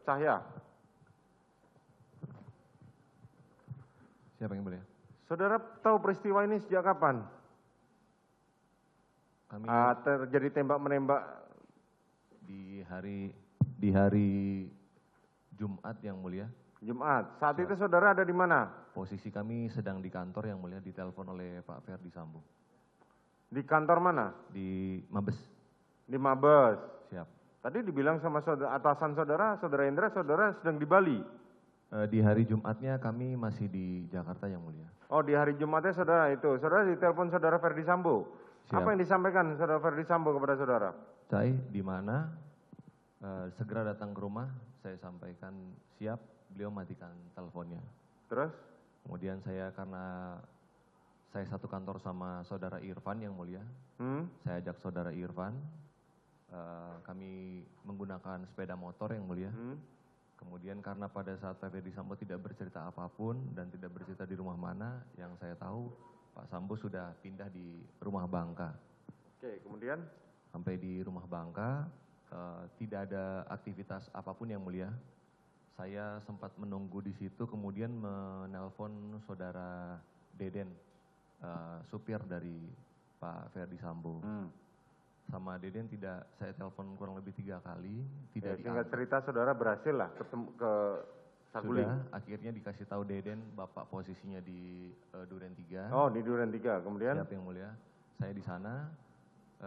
Cahya. Siapa yang mulia? Saudara tahu peristiwa ini sejak kapan? Kami Terjadi tembak-menembak di hari Jumat yang mulia. Jumat. Saat itu saudara ada di mana? Posisi kami sedang di kantor yang mulia, ditelepon oleh Pak Ferdi Sambo. Di kantor mana? Di Mabes. Di Mabes. Siap. Tadi dibilang sama atasan saudara, saudara Indra, saudara sedang di Bali. Di hari Jumatnya kami masih di Jakarta yang mulia. Oh, di hari Jumatnya saudara itu. Saudara ditelepon saudara Ferdi Sambo. Siap. Apa yang disampaikan saudara Ferdi Sambo kepada saudara? Cai, di mana? Segera datang ke rumah, saya sampaikan siap, beliau matikan teleponnya. Terus? Kemudian saya karena saya satu kantor sama saudara Irfan yang mulia, saya ajak saudara Irfan, kami menggunakan sepeda motor yang mulia. Kemudian karena pada saat Pak Ferdi Sambo tidak bercerita apapun dan tidak bercerita di rumah mana, yang saya tahu Pak Sambo sudah pindah di rumah Bangka. Oke, kemudian? Sampai di rumah Bangka, tidak ada aktivitas apapun yang mulia. Saya sempat menunggu di situ, kemudian menelpon saudara Deden, supir dari Pak Ferdi Sambo. Sama Deden tidak, saya telepon kurang lebih 3 kali, tidak Singkat diangkat. cerita saudara berhasil lah ketemu ke Saguling. Sudah, akhirnya dikasih tahu Deden, Bapak posisinya di Duren 3. Oh, di Duren 3, kemudian? Siap yang mulia. Saya di sana,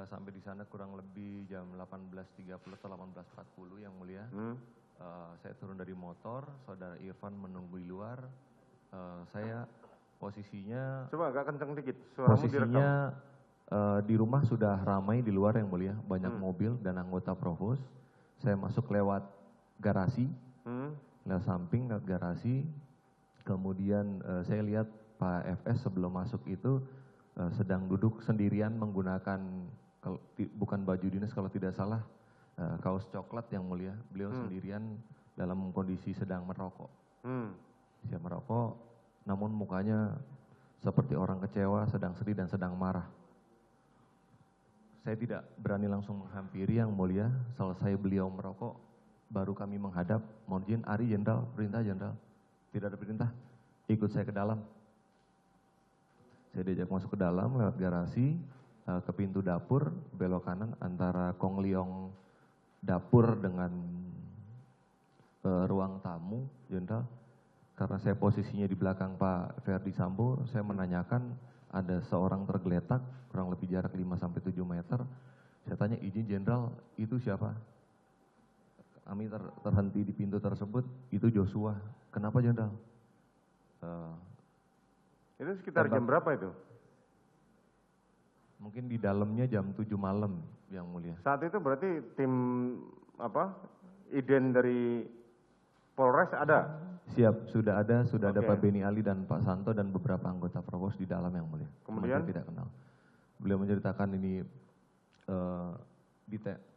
sampai di sana kurang lebih jam 18.30 atau 18.40 yang mulia. Saya turun dari motor, saudara Irfan menunggu di luar. Saya posisinya... Coba agak kenceng dikit, suaramu direkam. Di rumah sudah ramai di luar yang mulia, banyak mobil dan anggota provos. Saya masuk lewat garasi, lewat samping, lewat garasi. Kemudian saya lihat Pak FS sebelum masuk itu sedang duduk sendirian menggunakan, bukan baju dinas kalau tidak salah, kaos coklat yang mulia. Beliau sendirian dalam kondisi sedang merokok. Dia merokok, namun mukanya seperti orang kecewa, sedang sedih dan sedang marah. Saya tidak berani langsung menghampiri yang mulia. Selesai beliau merokok, baru kami menghadap. Mohon izin, Ari Jenderal, perintah Jenderal. Tidak ada perintah, ikut saya ke dalam. Saya diajak masuk ke dalam lewat garasi, ke pintu dapur, belok kanan antara Kong Liong dapur dengan ruang tamu, Jenderal. Karena saya posisinya di belakang Pak Ferdi Sambo, saya menanyakan ada seorang tergeletak, kurang lebih jarak 5-7 meter. Saya tanya, izin Jenderal, itu siapa? Kami terhenti di pintu tersebut, itu Joshua. Kenapa Jenderal? Itu sekitar jam berapa itu? Mungkin di dalamnya jam 7 malam yang mulia. Saat itu berarti tim Iden dari Polres ada? Siap, sudah ada Pak Beni Ali dan Pak Santo dan beberapa anggota provos di dalam yang mulia. Kemudian? Saya tidak kenal. Beliau menceritakan ini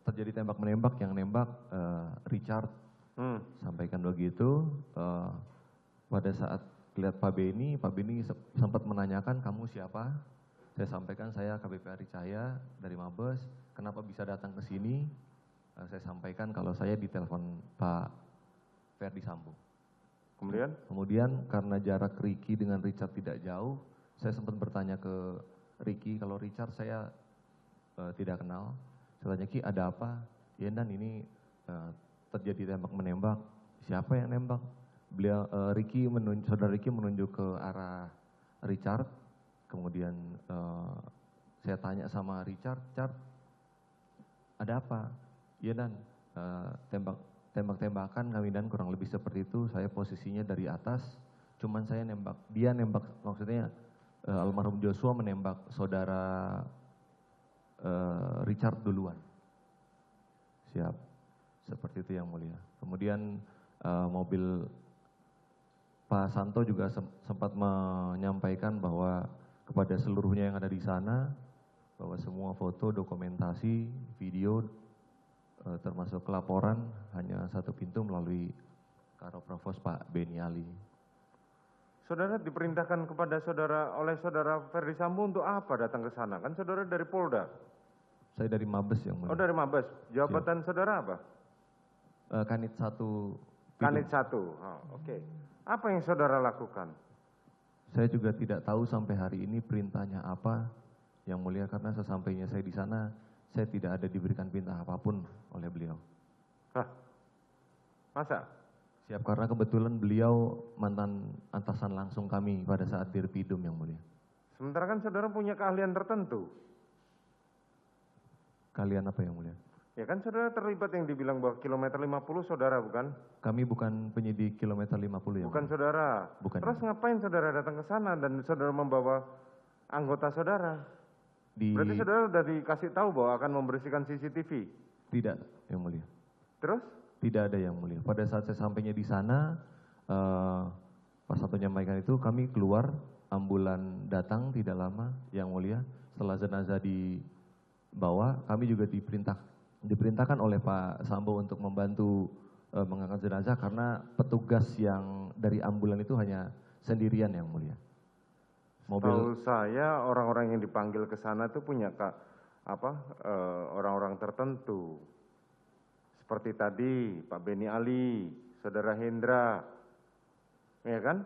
terjadi tembak-menembak, yang nembak Richard. Sampaikan begitu. Pada saat lihat Pak Beni sempat menanyakan, kamu siapa? Saya sampaikan, saya KBP Ari Cahya dari Mabes. Kenapa bisa datang ke sini? Saya sampaikan kalau saya ditelepon Pak Ferdi Sambo. Kemudian karena jarak Ricky dengan Richard tidak jauh, saya sempat bertanya ke Ricky, kalau Richard saya tidak kenal. Saya tanya, Ki ada apa? Ya Dan ini terjadi tembak menembak. Siapa yang nembak? Saudara Ricky menunjuk ke arah Richard. Kemudian saya tanya sama Richard, ada apa? Ya Dan, tembak-tembakan kami dan kurang lebih seperti itu. Saya posisinya dari atas, cuman saya nembak, dia nembak, maksudnya almarhum Joshua menembak saudara Richard duluan. Siap, seperti itu yang mulia. Kemudian mobil Pak Santo juga sempat menyampaikan bahwa kepada seluruhnya yang ada di sana, bahwa semua foto, dokumentasi, video, termasuk laporan hanya satu pintu melalui Karo Provos Pak Beni Ali. Saudara diperintahkan kepada oleh saudara Ferdi Sambo untuk apa datang ke sana? Kan saudara dari Polda. Saya dari Mabes yang mulia. Oh dari Mabes. Jabatan saudara apa? Kanit 1. Kanit 1, oke. Apa yang saudara lakukan? Saya juga tidak tahu sampai hari ini perintahnya apa, Yang Mulia, karena sesampainya saya di sana, saya tidak ada diberikan perintah apapun oleh beliau. Hah? Masa? Siap, karena kebetulan beliau mantan atasan langsung kami pada saat Dirpidum, Yang Mulia. Sementara kan saudara punya keahlian tertentu. Kalian apa, Yang Mulia? Ya kan saudara terlibat yang dibilang bahwa kilometer 50 saudara bukan? Kami bukan penyidik kilometer 50 ya. Bukan Mulia. saudara. Bukan. Terus ngapain saudara datang ke sana dan saudara membawa anggota saudara? Berarti saudara sudah dikasih tahu bahwa akan membersihkan CCTV? Tidak, Yang Mulia. Terus? Tidak ada, Yang Mulia. Pada saat saya sampainya di sana, pas satu menyampaikan itu, kami keluar, ambulan datang tidak lama, Yang Mulia. Setelah jenazah dibawa, kami juga diperintahkan oleh Pak Sambo untuk membantu mengangkat jenazah karena petugas yang dari ambulan itu hanya sendirian, Yang Mulia. Tahu saya orang-orang yang dipanggil ke sana itu punya orang-orang tertentu. Seperti tadi Pak Beni Ali, Saudara Hendra, ya kan?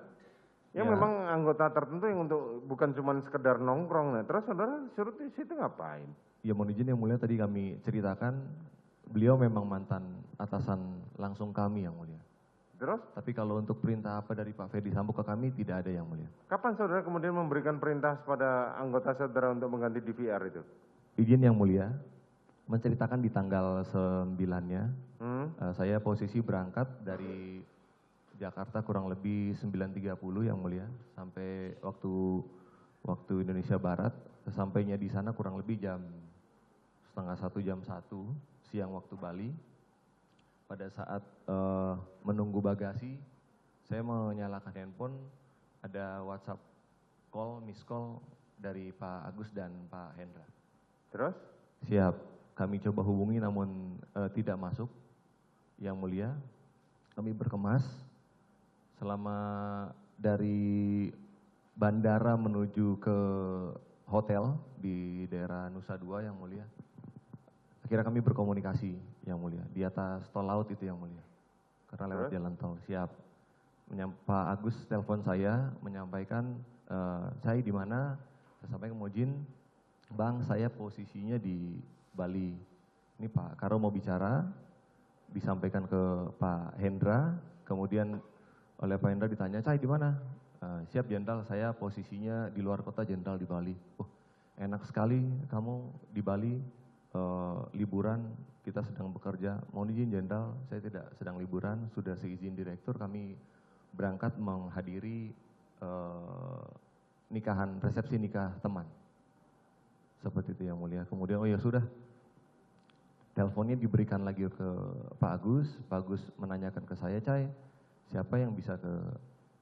Ya, memang anggota tertentu yang untuk bukan cuma sekedar nongkrong. Nah, terus saudara suruh di situ ngapain? Ya mohon izin Yang Mulia, tadi kami ceritakan beliau memang mantan atasan langsung kami, Yang Mulia. Terus? Tapi kalau untuk perintah apa dari Pak Ferdi Sambo ke kami tidak ada, Yang Mulia. Kapan saudara kemudian memberikan perintah kepada anggota saudara untuk mengganti DVR itu? Izin Yang Mulia, menceritakan di tanggal 9-nya, saya posisi berangkat dari Jakarta kurang lebih 9.30, Yang Mulia, sampai waktu Indonesia Barat. Sesampainya di sana kurang lebih jam setengah 1, jam 1 siang waktu Bali. Pada saat menunggu bagasi, saya menyalakan handphone, ada WhatsApp call, miss call dari Pak Agus dan Pak Hendra. Terus? Siap, kami coba hubungi namun tidak masuk, Yang Mulia. Kami berkemas selama dari bandara menuju ke hotel di daerah Nusa Dua, Yang Mulia. Akhirnya kami berkomunikasi, Yang Mulia, di atas tol laut itu, Yang Mulia, karena lewat jalan tol. Siap, Pak Agus telepon saya menyampaikan saya di mana. Saya sampaikan, Mojin, Bang, saya posisinya di Bali. Ini Pak Karo mau bicara, disampaikan ke Pak Hendra, kemudian oleh Pak Hendra ditanya, saya di mana? Siap Jenderal, saya posisinya di luar kota Jenderal, di Bali. Oh, enak sekali kamu di Bali, liburan, kita sedang bekerja. Mohon izin Jenderal, saya tidak sedang liburan, sudah seizin direktur kami berangkat menghadiri nikahan, resepsi nikah teman. Seperti itu, Yang Mulia. Kemudian, oh ya sudah, teleponnya diberikan lagi ke Pak Agus. Pak Agus menanyakan ke saya, Cai, siapa yang bisa ke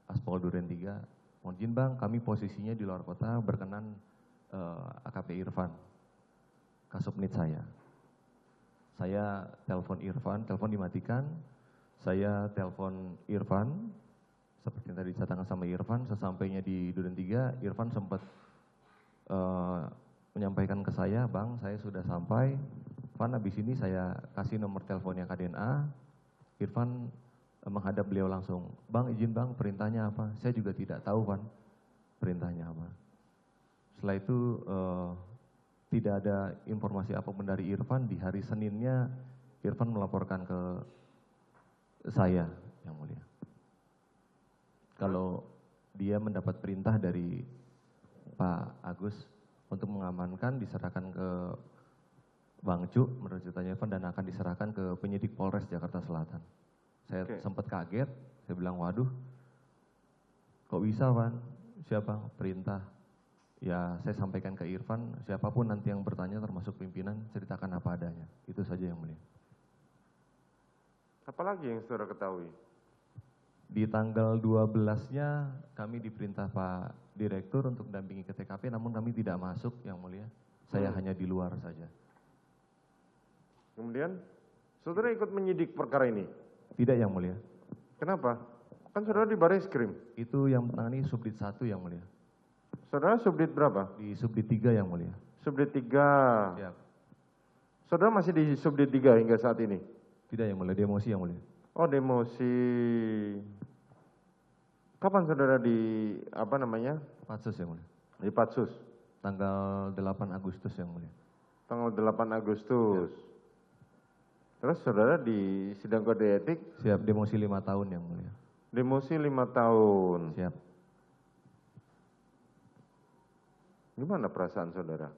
Aspol Duren 3? Mohon izin Bang, kami posisinya di luar kota, berkenan AKP Irfan, Kasubnit saya. Saya telepon Irfan, telepon dimatikan. Saya telepon Irfan, seperti yang tadi dicatatkan sama Irfan. Sesampainya di Duren 3, Irfan sempat menyampaikan ke saya, Bang, saya sudah sampai. Van, habis ini saya kasih nomor teleponnya KDNA. Irfan menghadap beliau langsung, Bang, izin Bang, perintahnya apa? Saya juga tidak tahu, Van, perintahnya apa. Setelah itu tidak ada informasi apapun dari Irfan. Di hari Seninnya Irfan melaporkan ke saya, Yang Mulia, kalau dia mendapat perintah dari Pak Agus untuk mengamankan, diserahkan ke Bang Cu, menurut ceritanya Irfan, dan akan diserahkan ke penyidik Polres Jakarta Selatan. Saya sempat kaget, saya bilang, waduh, kok bisa, Van? Siapa? Perintah. Ya, saya sampaikan ke Irfan, siapapun nanti yang bertanya termasuk pimpinan, ceritakan apa adanya. Itu saja, Yang Mulia. Apalagi yang saudara ketahui? Di tanggal 12-nya kami diperintah Pak Direktur untuk dampingi ke TKP, namun kami tidak masuk, Yang Mulia. Saya hanya di luar saja. Kemudian, saudara ikut menyidik perkara ini? Tidak, Yang Mulia. Kenapa? Kan saudara di Bareskrim. Itu yang menangani Subdit 1, Yang Mulia. Saudara Subdit berapa? Di Subdit 3, Yang Mulia. Subdit 3. Siap. Saudara masih di Subdit 3 hingga saat ini? Tidak yang mulia, demosi yang mulia. Oh, demosi. Kapan saudara di Patsus yang mulia. Di Patsus? Tanggal 8 Agustus yang mulia. Tanggal 8 Agustus. Ya. Terus saudara di sidang kode etik? Siap, demosi 5 tahun yang mulia. Demosi 5 tahun. Siap. Gimana perasaan saudara?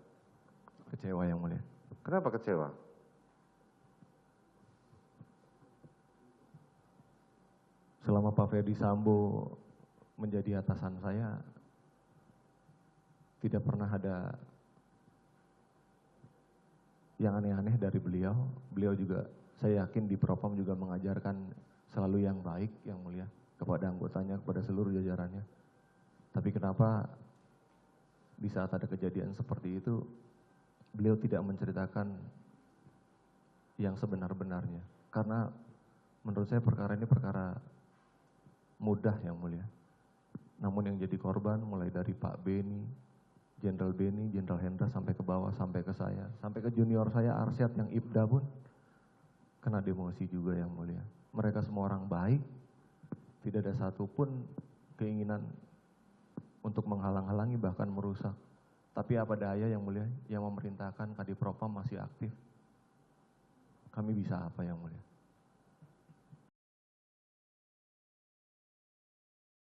Kecewa yang mulia. Kenapa kecewa? Selama Pak Ferdi Sambo menjadi atasan saya, tidak pernah ada yang aneh-aneh dari beliau. Beliau juga, saya yakin di Propam juga mengajarkan selalu yang baik, yang mulia, kepada anggotanya, kepada seluruh jajarannya. Tapi kenapa di saat ada kejadian seperti itu, beliau tidak menceritakan yang sebenar-benarnya? Karena menurut saya perkara ini perkara mudah yang mulia. Namun yang jadi korban mulai dari Pak Beni, Jenderal Beni, Jenderal Hendra sampai ke bawah, sampai ke saya, sampai ke junior saya Arsyad yang Ibda pun kena demosi juga yang mulia. Mereka semua orang baik, tidak ada satupun keinginan untuk menghalang-halangi bahkan merusak. Tapi apa daya yang mulia, yang memerintahkan Kadipropam masih aktif. Kami bisa apa yang mulia?